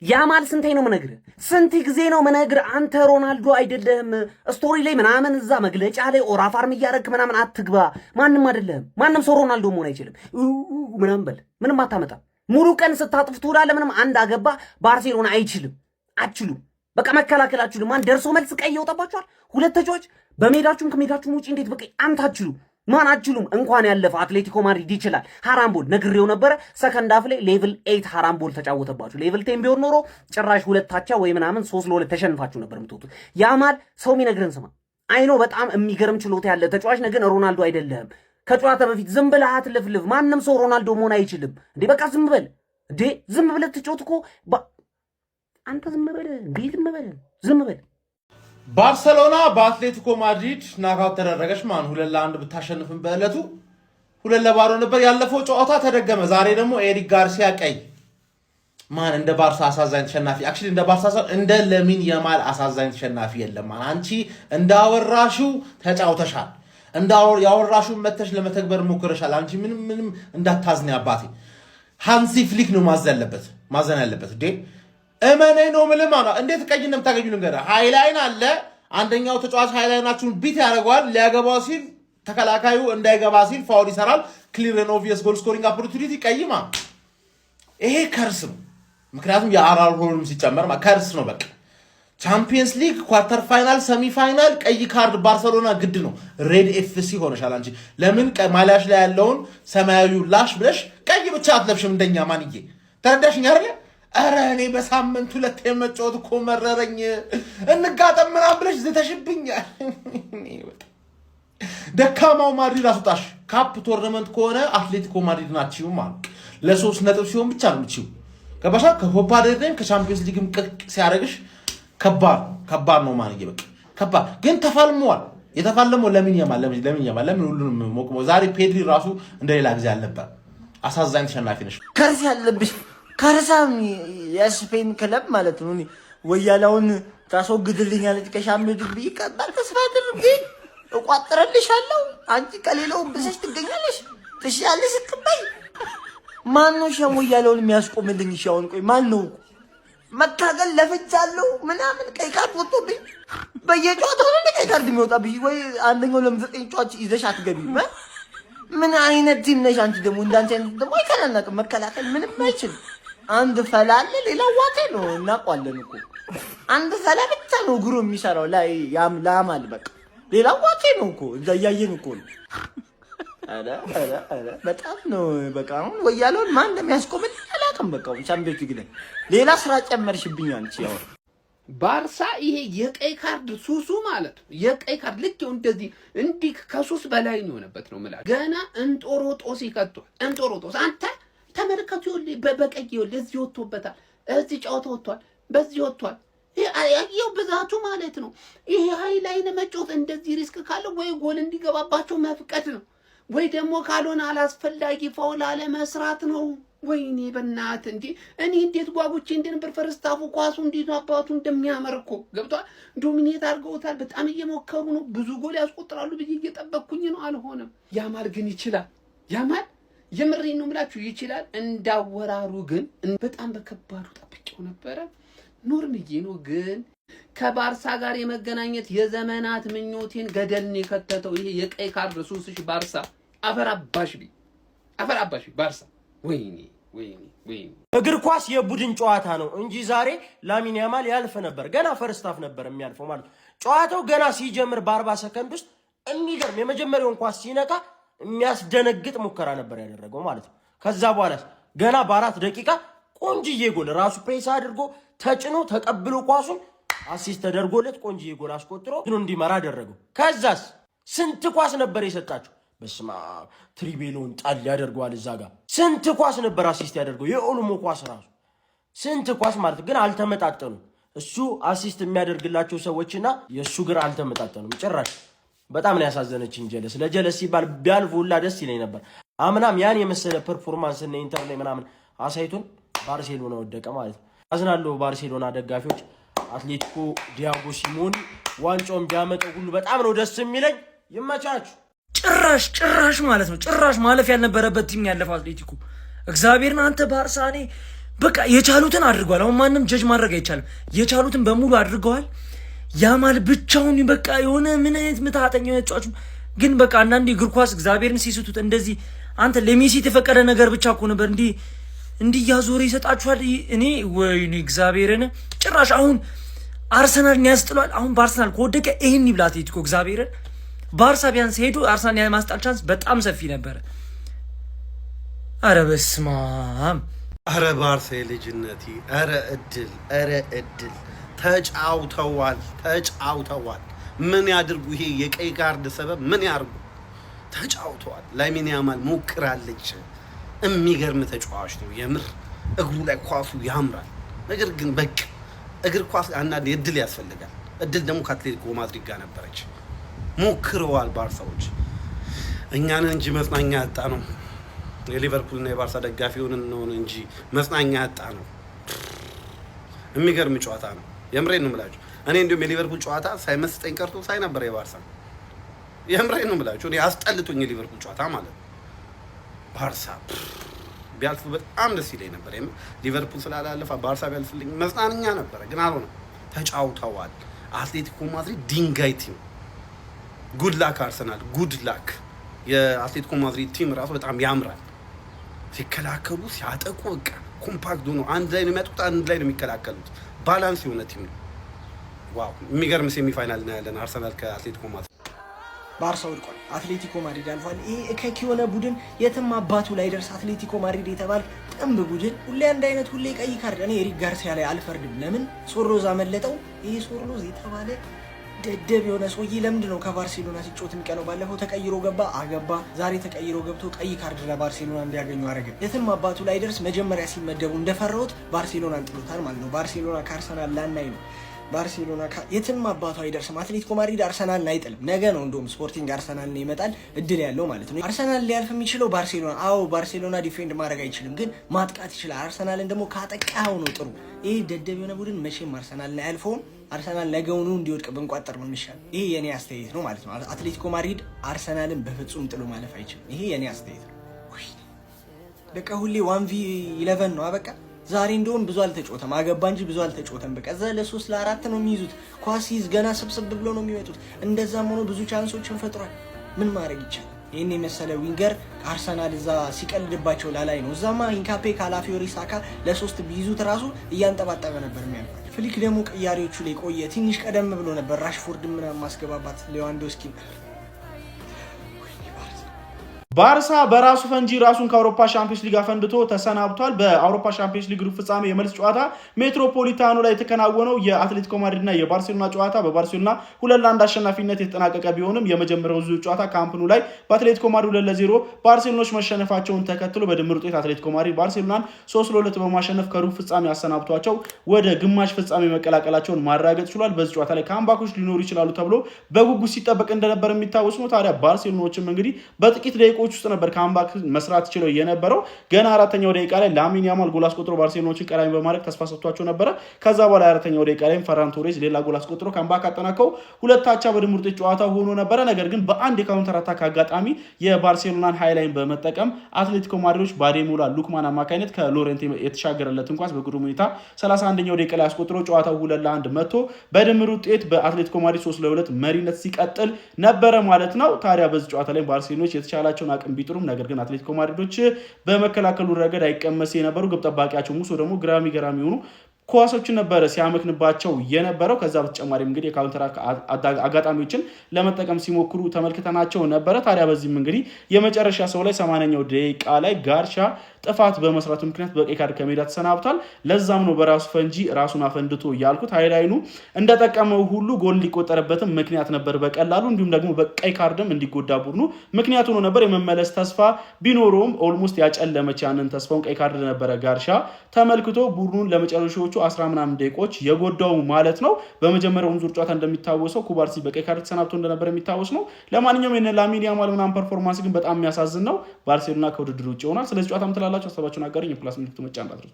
ያማል ስንቴ ነው መነግር? ስንት ጊዜ ነው መነግር? አንተ ሮናልዶ አይደለም። ስቶሪ ላይ ምናምን እዛ መግለጫ ላይ ኦራፋርም እያደረክ ምናምን አትግባ። ማንም አይደለም። ማንም ሰው ሮናልዶ መሆን አይችልም። ምናምን በል ምንም አታመጣም። ሙሉ ቀን ስታጥፍ ትውላለህ። ምንም አንድ አገባ ባርሴሎና አይችልም። አችሉም። በቃ መከላከላችሁ ማን ደርሶ መልስ ቀይ ይወጣባችኋል። ሁለት ተጫዋች በሜዳችሁም ከሜዳችሁም ውጪ እንዴት በቃ አንተ አትችሉም። ማን አትችሉም። እንኳን ያለፈ አትሌቲኮ ማድሪድ ይችላል። ሃራምቦል ነግሬው ነበረ። ሰከንድ አፍ ላይ ሌቭል 8 ሃራምቦል ተጫወተባችሁ። ሌቭል 10 ቢሆን ኖሮ ጭራሽ ሁለታቻ ወይ ምናምን 3-2 ተሸንፋችሁ ነበር የምትወጡት። ያማል ሰው የሚነግረን ስማ። አይኖ በጣም የሚገርም ችሎታ ያለ ተጫዋች ነገር ሮናልዶ አይደለም። ከጨዋታ በፊት ዝም ብለህ አትለፍልፍ። ማንም ሰው ሮናልዶ መሆን አይችልም። እንዴ በቃ ዝም በል እንዴ። ዝም ብለህ ትጫወት እኮ አንተ ዝም በል እንዴ። ዝም በል ባርሴሎና በአትሌቲኮ ማድሪድ ናካውት ተደረገች። ማን 2-1 ብታሸንፍም በእለቱ 2-0 ነበር። ያለፈው ጨዋታ ተደገመ። ዛሬ ደግሞ ኤሪክ ጋርሲያ ቀይ። ማን እንደ ባርሳ አሳዛኝ ተሸናፊ አክቹሊ እንደ ባርሳ እንደ ለሚን የማል አሳዛኝ ተሸናፊ የለም። ማን አንቺ እንዳወራሽው ተጫውተሻል። ያወራሽው መተሽ ለመተግበር ሞክረሻል። አንቺ ምንም እንዳታዝኝ አባቴ። ሃንሲ ፍሊክ ነው ማዘን ያለበት እንዴ እመነኝ ነው ምልማ ነው። እንዴት ቀይ እንደምታገኙ ልንገር። ሃይላይን አለ። አንደኛው ተጫዋች ሃይላይናችሁን ቢት ያደርገዋል። ሊያገባው ሲል ተከላካዩ እንዳይገባ ሲል ፋውል ይሰራል። ክሊር ኤንድ ኦብቪየስ ጎል ስኮሪንግ ኦፖርቹኒቲ ቀይማ። ይሄ ከርስ ነው። ምክንያቱም የአራልሆልም ሲጨመር ከርስ ነው። በቃ ቻምፒየንስ ሊግ ኳርተር ፋይናል፣ ሰሚ ፋይናል ቀይ ካርድ ባርሴሎና ግድ ነው። ሬድ ኤፍሲ ሆነሻል አንቺ። ለምን ማሊያሽ ላይ ያለውን ሰማያዊ ላሽ ብለሽ ቀይ ብቻ አትለብሽም? እንደኛ ማንዬ ተረዳሽኝ አይደል? ኧረ እኔ በሳምንት 2 የመጫወት እኮ መረረኝ። እንጋጠም ምናምን ብለሽ ዝተሽብኛል። ደካማው ማድሪድ አስወጣሽ። ካፕ ቶርናመንት ከሆነ አትሌቲኮ ማድሪድ ናችሁ ማለት ለ3 ነጥብ ሲሆን ብቻ ነው የምትችይው። ገባሻ? ከኮፓ ዴልሬም ከቻምፒየንስ ሊግም ቅቅ ሲያደርግሽ ከባድ ነው ማለት ይበቃ። ከባድ ግን ተፋልሟል። የተፋለመው ለምን ሁሉንም ሞቅሞ ዛሬ ፔድሪ ራሱ እንደሌላ ጊዜ አልነበር። አሳዛኝ ተሸናፊ ነሽ። ከርስ ያለብሽ ከርሳም የስፔን ክለብ ማለት ነው። ወያላውን ታስወግድልኛለች ከሻምፒዮንስ ሊግ ብዬ ቀባል ተስፋ አድርጌ እቋጥረልሻለሁ። አንቺ ከሌላው ብሰሽ ትገኛለሽ። ትሻለሽ ስትበይ ማን ነው ሻም ወያላውን የሚያስቆምልኝ? ሻውን ቆይ ማን ነው? መታገል ለፍቻለሁ ምናምን ቀይ ካርድ ወጥቶብኝ በየጨዋታው ነው ቀይ ካርድ የሚወጣብኝ። ወይ አንደኛው ለምዘጠኝ ጨዋታ ይዘሽ አትገቢም። ምን አይነት ቲም ነሽ አንቺ? ደግሞ እንዳንቺ አይነት ደግሞ አይከላናቅም። መከላከል ምንም አይችል። አንድ ፈላለ ሌላው ዋቴ ነው። እናውቃለን እኮ አንድ ፈላ ብቻ ነው እግሩ የሚሰራው ላይ ያምላማል። በቃ ሌላው ዋቴ ነው እኮ እዛ እያየን እኮ ነው። አረ በጣም ነው በቃ አሁን ወያለውን ማን እንደሚያስቆምልኝ አላውቅም። በቃ ቻምፒዮንስ ሊግ ላይ ሌላ ስራ ጨመርሽብኝ አንቺ። ያው ባርሳ ይሄ የቀይ ካርድ ሱሱ ማለት ነው። የቀይ ካርድ ልክ እንደዚህ እንዲህ ከሱስ በላይ ነው የሆነበት ነው ማለት ገና እንጦሮጦስ ይከቷል። እንጦሮጦስ አንተ ተመልከቱ። በቀይ ይኸውልህ እዚህ ወጥቶበታል። እዚህ ጨዋታ ወጥቷል። በዚህ ወጥቷል። ይሄው ብዛቱ ማለት ነው። ይሄ ሃይላይን መጮት እንደዚህ ሪስክ ካለው ወይ ጎል እንዲገባባቸው መፍቀድ ነው ወይ ደግሞ ካልሆነ አላስፈላጊ ፋውል አለ መስራት ነው። ወይኔ በእናት እንዴ እኔ እንዴት ጓጉቼ እንደነበር ፈርስታፉ ኳሱ እንዴት አባቱ እንደሚያመር እኮ ገብቷል። ዶሚኔት አድርገውታል። በጣም እየሞከሩ ነው። ብዙ ጎል ያስቆጥራሉ ብዬ እየጠበቅኩኝ ነው። አልሆነም። ያማል ግን ይችላል። ያማል የምሬን ነው የምላችሁ ይችላል። እንዳወራሩ ግን በጣም በከባዱ ጠብቄው ነበረ። ኖርምዬ ነው ግን ከባርሳ ጋር የመገናኘት የዘመናት ምኞቴን ገደልን የከተተው ይሄ የቀይ ካርድ ሱስሽ ባርሳ አፈራባሽ ባርሳ። ወይኔ እግር ኳስ የቡድን ጨዋታ ነው እንጂ ዛሬ ላሚን ያማል ያልፍ ነበር። ገና ፈርስት ሃፍ ነበር የሚያልፈው ማለት ነው። ጨዋታው ገና ሲጀምር በ40 ሰከንድ ውስጥ የሚገርም የመጀመሪያውን ኳስ ሲነካ የሚያስደነግጥ ሙከራ ነበር ያደረገው ማለት ነው። ከዛ በኋላ ገና በ4 ደቂቃ ቆንጅዬ ጎል ራሱ ፕሬስ አድርጎ ተጭኖ ተቀብሎ ኳሱን አሲስት ተደርጎለት ቆንጅዬ ጎል አስቆጥሮ ግን እንዲመራ አደረገው። ከዛስ ስንት ኳስ ነበር የሰጣቸው? በስማ ትሪቤሎን ጣል ያደርገዋል። እዛ ጋር ስንት ኳስ ነበር አሲስት ያደርገው? የኦልሞ ኳስ ራሱ ስንት ኳስ ማለት ግን አልተመጣጠኑ። እሱ አሲስት የሚያደርግላቸው ሰዎችና የሱ ግራ አልተመጣጠኑም ጭራሽ። በጣም ነው ያሳዘነችኝ። ጀለስ ለጀለስ ሲባል ቢያልፉላ ደስ ይለኝ ነበር። አምናም ያን የመሰለ ፐርፎርማንስ እና ኢንተር ላይ ምናምን አሳይቶን ባርሴሎና ወደቀ ማለት ነው። አዝናለሁ ባርሴሎና ደጋፊዎች። አትሌቲኮ ዲያጎ ሲሞኒ ዋንጫውን ቢያመጣው ሁሉ በጣም ነው ደስ የሚለኝ። ይመቻችሁ። ጭራሽ ማለት ነው ጭራሽ ማለፍ ያልነበረበት ቲም ያለፈው አትሌቲኮ። እግዚአብሔርን አንተ ባርሳ እኔ በቃ የቻሉትን አድርገዋል። አሁን ማንም ጀጅ ማድረግ አይቻልም። የቻሉትን በሙሉ አድርገዋል። ያማል ብቻውን በቃ የሆነ ምን አይነት ምታጠኛ ተጫዋቹ ግን በቃ አንዳንዴ እግር ኳስ እግዚአብሔርን ሲስቱት እንደዚህ አንተ ለሜሲ የተፈቀደ ነገር ብቻ እኮ ነበር እንዲህ ያዞረ ይሰጣችኋል። እኔ ወይኔ እግዚአብሔርን ጭራሽ አሁን አርሰናልን ያስጥሏል። አሁን በአርሰናል ከወደቀ ይሄን ይብላ አትሌቲኮ እግዚአብሔርን ባርሳ ቢያንስ ሄዶ አርሰናል የማስጣል ቻንስ በጣም ሰፊ ነበር። አረ በስመ አብ አረ ባርሳ የልጅነቴ አረ እድል ተጫውተዋል። ምን ያድርጉ? ይሄ የቀይ ካርድ ሰበብ ምን ያርጉ? ተጫውተዋል። ላሚን ያማል ሞክራለች። የሚገርም ተጫዋች ነው የምር። እግሩ ላይ ኳሱ ያምራል። ነገር ግን በቃ እግር ኳስ አንዳንዴ እድል ያስፈልጋል። እድል ደግሞ ከአትሌቲኮ ማድሪድ ጋር ነበረች። ሞክረዋል ባርሳዎች። እኛንን እንጂ መጽናኛ ያጣ ነው። የሊቨርፑልና የባርሳ ደጋፊ ሆነን ነው እንጂ መጽናኛ ያጣ ነው። የሚገርም ጨዋታ ነው። የምሬን ነው የምላችሁ። እኔ እንዲሁም የሊቨርፑል ጨዋታ ሳይመስጠኝ ቀርቶ ሳይ ነበር የባርሳ። የምሬን ነው የምላችሁ። እኔ አስጠልቶኝ የሊቨርፑል ጨዋታ ማለት ነው። ባርሳ ቢያልፍ በጣም ደስ ይለኝ ነበር። ሊቨርፑል ስላላለፈ ባርሳ ቢያልፍልኝ መጽናኛ ነበረ፣ ግን አልሆነም። ተጫውተዋል። አትሌቲኮ ማድሪድ ድንጋይ ቲም። ጉድ ላክ አርሰናል፣ ጉድ ላክ። የአትሌቲኮ ማድሪድ ቲም ራሱ በጣም ያምራል። ሲከላከሉ ሲያጠቁ በቃ ኮምፓክት ሆኖ አንድ ላይ ነው የሚያጠቁት፣ አንድ ላይ ነው የሚከላከሉት። ባላንስ የሆነ ቲም ነው። ዋው የሚገርም ሴሚፋይናል ነው ያለን አርሰናል ከአትሌቲኮ ማድሪድ። ባርሳ ወድቋል፣ አትሌቲኮ ማድሪድ አልፏል። ይሄ እከክ የሆነ ቡድን የትም አባቱ ላይ ደርስ አትሌቲኮ ማድሪድ የተባለ ጥንብ ቡድን ሁሌ አንድ አይነት ሁሌ ቀይ ካርድ። እኔ ኤሪክ ጋርሲያ ላይ አልፈርድም። ለምን ሶርሎዝ አመለጠው? ይሄ ሶርሎዝ የተባለ ደደብ የሆነ ሰውዬ ለምንድን ነው ከባርሴሎና ሲጮት የሚቀነው? ባለፈው ተቀይሮ ገባ አገባ፣ ዛሬ ተቀይሮ ገብቶ ቀይ ካርድ ለባርሴሎና እንዲያገኙ አደረገ። የትም አባቱ ላይ ደርስ መጀመሪያ ሲመደቡ እንደፈራሁት ባርሴሎናን ጥሎታል ማለት ነው። ባርሴሎና ከአርሰናል ላናይ ነው። ባርሴሎና የትም አባቱ አይደርስም። አትሌቲኮ ማድሪድ አርሰናልን አይጥልም። ነገ ነው እንደውም ስፖርቲንግ አርሰናልን ይመጣል እድል ያለው ማለት ነው። አርሰናል ሊያልፍ የሚችለው ባርሴሎና። አዎ ባርሴሎና ዲፌንድ ማድረግ አይችልም፣ ግን ማጥቃት ይችላል። አርሰናልን ደግሞ ካጠቃው ነው ጥሩ። ይሄ ደደብ የሆነ ቡድን መቼም አርሰናልን አያልፈውም። አርሰናል ነገውኑ እንዲወድቅ ብንቋጠር ነው የሚሻለው። ይሄ የኔ አስተያየት ነው ማለት ነው። አትሌቲኮ ማድሪድ አርሰናልን በፍጹም ጥሎ ማለፍ አይችልም። ይሄ የኔ አስተያየት ነው። በቃ ሁሌ 1v11 ነው አበቃ። ዛሬ እንደውም ብዙ አልተጫወተም፣ አገባ እንጂ ብዙ አልተጫወተም። በቃ እዛ ለ3 ለ4 ነው የሚይዙት። ኳስ ይዝ ገና ስብስብ ብሎ ነው የሚመጡት። እንደዛም ሆኖ ብዙ ቻንሶችን ፈጥሯል። ምን ማድረግ ይቻላል? ይሄን የመሰለ ዊንገር አርሰናል እዛ ሲቀልድባቸው ላላይ ነው። እዛማ ኢንካፔ ካላፊዮሪ ሳካ ለ3 ቢይዙት ራሱ እያንጠባጠበ ነበር የሚያልፋል። ፍሊክ ደግሞ ቅያሬዎቹ ላይ ቆየ። ትንሽ ቀደም ብሎ ነበር ራሽፎርድ ምናምን ማስገባባት ሌዋንዶስኪ። ባርሳ በራሱ ፈንጂ ራሱን ከአውሮፓ ሻምፒዮንስ ሊግ አፈንድቶ ተሰናብቷል። በአውሮፓ ሻምፒዮንስ ሊግ ሩብ ፍጻሜ የመልስ ጨዋታ ሜትሮፖሊታኖ ላይ የተከናወነው የአትሌቲኮ ማድሪድና የባርሴሎና ጨዋታ በባርሴሎና 2-1 አሸናፊነት የተጠናቀቀ ቢሆንም የመጀመሪያው ዙር ጨዋታ ካምፕኑ ላይ በአትሌቲኮ ማድሪድ 2-0 ባርሴሎናዎች መሸነፋቸውን ተከትሎ በድምር ውጤት አትሌቲኮ ማድሪድ ባርሴሎናን 3-2 በማሸነፍ ከሩብ ፍጻሜ አሰናብቷቸው ወደ ግማሽ ፍጻሜ መቀላቀላቸውን ማረጋገጥ ችሏል። በዚህ ጨዋታ ላይ ካምባኮች ሊኖሩ ይችላሉ ተብሎ በጉጉት ሲጠበቅ እንደነበር የሚታወስ ነው። ታዲያ ባርሴሎናዎችም እንግዲህ በጥቂት ደቂቃዎች ውስጥ ነበር ካምባክ መስራት ችለው የነበረው። ገና 4ኛው ደቂቃ ላይ ላሚን ያማል ጎል አስቆጥሮ ባርሴሎናዎችን ቀዳሚ በማድረግ ተስፋ ሰጥቷቸው ነበረ። ከዛ በኋላ 4ኛው ደቂቃ ላይ ፈራን ቶሬዝ ሌላ ጎል አስቆጥሮ ካምባክ አጠናቀው 2-2 በድምር ውጤት ጨዋታው ሆኖ ነበረ። ነገር ግን በአንድ የካውንተር አታክ አጋጣሚ የባርሴሎናን ሃይላይን በመጠቀም አትሌቲኮ ማድሪዶች ባዴሞላ ሉክማን አማካይነት ከሎሬንቴ የተሻገረለትን ኳስ በግሩም ሁኔታ 31ኛው ደቂቃ ላይ አስቆጥሮ ጨዋታው 2-1 መጥቶ በድምር ውጤት በአትሌቲኮ ማድሪድ 3-2 መሪነት ሲቀጥል ነበረ ማለት ነው። ታዲያ በዚህ ጨዋታ ላይ ባርሴሎናዎች የተቻላቸውን አቅም ቢጥሩም ነገር ግን አትሌቲኮ ማድሪዶች በመከላከሉ ረገድ አይቀመስ የነበሩ ግብ ጠባቂያቸው ሙሶ ደግሞ ግራሚ ሆኑ ኳሶችን ነበረ ሲያመክንባቸው የነበረው። ከዛ በተጨማሪም እንግዲህ የካውንተር አጋጣሚዎችን ለመጠቀም ሲሞክሩ ተመልክተናቸው ነበረ። ታዲያ በዚህም እንግዲህ የመጨረሻ ሰው ላይ 80ኛው ደቂቃ ላይ ጋርሻ ጥፋት በመስራቱ ምክንያት በቀይ ካርድ ከሜዳ ተሰናብቷል። ለዛም ነው በራሱ ፈንጂ ራሱን አፈንድቶ ያልኩት። ሃይላይኑ እንደጠቀመው ሁሉ ጎል ሊቆጠርበትም ምክንያት ነበር በቀላሉ። እንዲሁም ደግሞ በቀይ ካርድም እንዲጎዳ ቡድኑ ምክንያት ሆኖ ነበር። የመመለስ ተስፋ ቢኖረውም ኦልሞስት ያጨለመች ያንን ተስፋውን ቀይ ካርድ ነበረ ጋርሻ ተመልክቶ ቡድኑን ለመጨረሻዎቹ 10 ምናምን ደቂቆች የጎዳው ማለት ነው። በመጀመሪያው ዙር ጨዋታ እንደሚታወሰው ኩባርሲ በቀይ ካርድ ተሰናብቶ እንደነበር የሚታወስ ነው። ለማንኛውም የነ ላሚን ያማል ምናምን ፐርፎርማንስ ግን በጣም የሚያሳዝን ነው። ባርሴሎና ከውድድር ውጭ ይሆናል። ስለዚህ ጨዋታ ምትላላችሁ ሀሳባችሁን አጋሩኝ። የፕላስ ምልክቱ መጫን እንዳትረሱ።